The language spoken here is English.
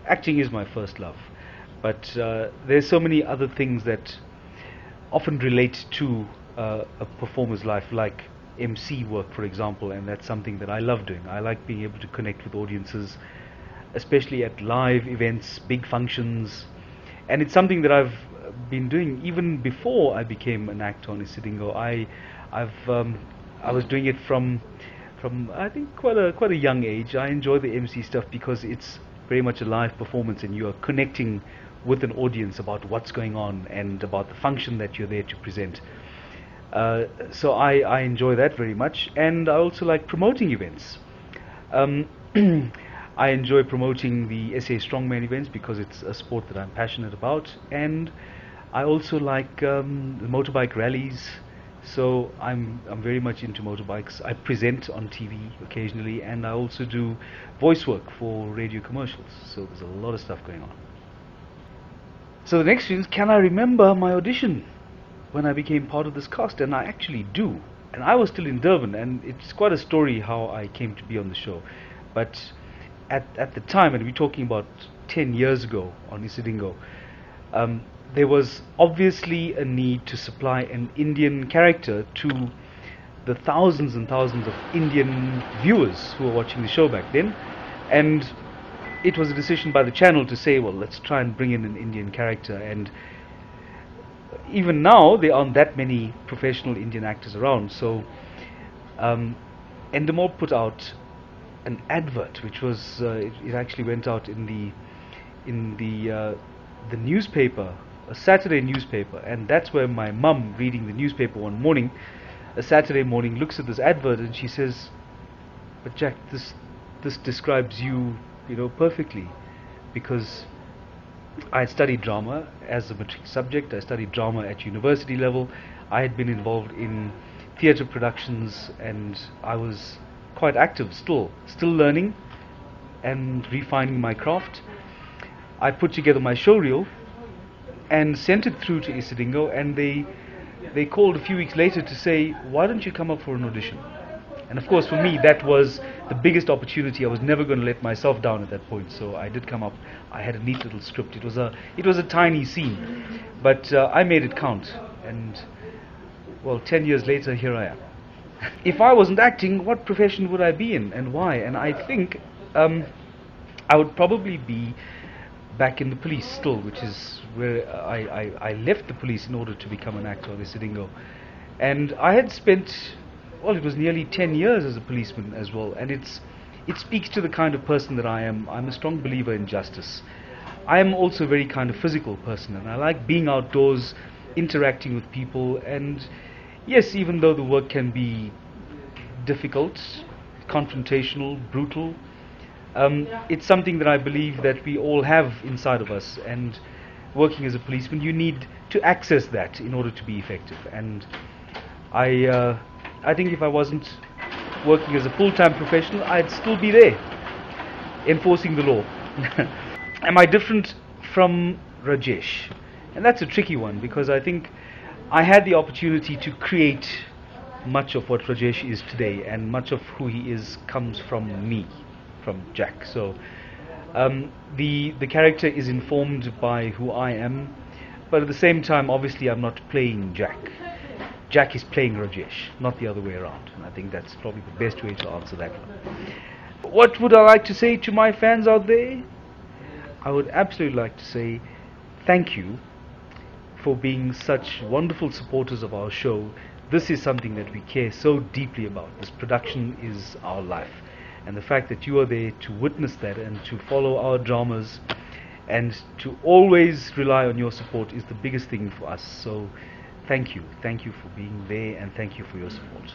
acting is my first love, but there's so many other things that often relate to a performer's life, like MC work, for example, and that's something that I love doing. I like being able to connect with audiences, especially at live events, big functions, and it's something that I've been doing even before I became an actor on Isidingo. I was doing it from I think quite a young age. I enjoy the MC stuff because it's very much a live performance, and you are connecting with an audience about what's going on and about the function that you're there to present. So I enjoy that very much, and I also like promoting events. Um, I enjoy promoting the SA Strongman events because it's a sport that I'm passionate about, and I also like the motorbike rallies. So I'm very much into motorbikes. I present on TV occasionally, and I also do voice work for radio commercials. So there's a lot of stuff going on. So the next thing is, can I remember my audition when I became part of this cast? And I actually do. And I was still in Durban, and it's quite a story how I came to be on the show. But at the time, and we're talking about 10 years ago on Isidingo, there was obviously a need to supply an Indian character to the thousands and thousands of Indian viewers who were watching the show back then. And it was a decision by the channel to say, well, let's try and bring in an Indian character. And even now, there aren't that many professional Indian actors around. So Endemol put out an advert, which was it actually went out in the newspaper, a Saturday newspaper, and that's where my mum, reading the newspaper one morning, a Saturday morning, looks at this advert and she says, "But Jack, this describes you, perfectly," because I had studied drama as a matric subject. I studied drama at university level. I had been involved in theatre productions, and I was quite active still learning and refining my craft. I put together my showreel and sent it through to Isidingo, and they called a few weeks later to say, "Why don't you come up for an audition?" And of course, for me, that was the biggest opportunity. I was never going to let myself down at that point, so I did come up. I had a neat little script. It was a tiny scene, but I made it count. And well, 10 years later, here I am. If I wasn't acting, what profession would I be in, and why? And I think I would probably be back in the police still, which is where I left the police in order to become an actor on Isidingo. And I had spent, well, it was nearly 10 years as a policeman as well, and it speaks to the kind of person that I am. I'm a strong believer in justice. I am also a very kind of physical person, and I like being outdoors, interacting with people. And yes, even though the work can be difficult, confrontational, brutal, it's something that I believe that we all have inside of us, and working as a policeman, you need to access that in order to be effective. And I think if I wasn't working as a full-time professional, I'd still be there, enforcing the law. Am I different from Rajesh? And that's a tricky one, because I think I had the opportunity to create much of what Rajesh is today, and much of who he is comes from me, from Jack. So the character is informed by who I am, but at the same time, obviously, I'm not playing Jack. Jack is playing Rajesh, not the other way around. And I think that's probably the best way to answer that one. What would I like to say to my fans out there? I would absolutely like to say thank you for being such wonderful supporters of our show. This is something that we care so deeply about. This production is our life. And the fact that you are there to witness that and to follow our dramas and to always rely on your support is the biggest thing for us. So thank you for being there, and thank you for your support.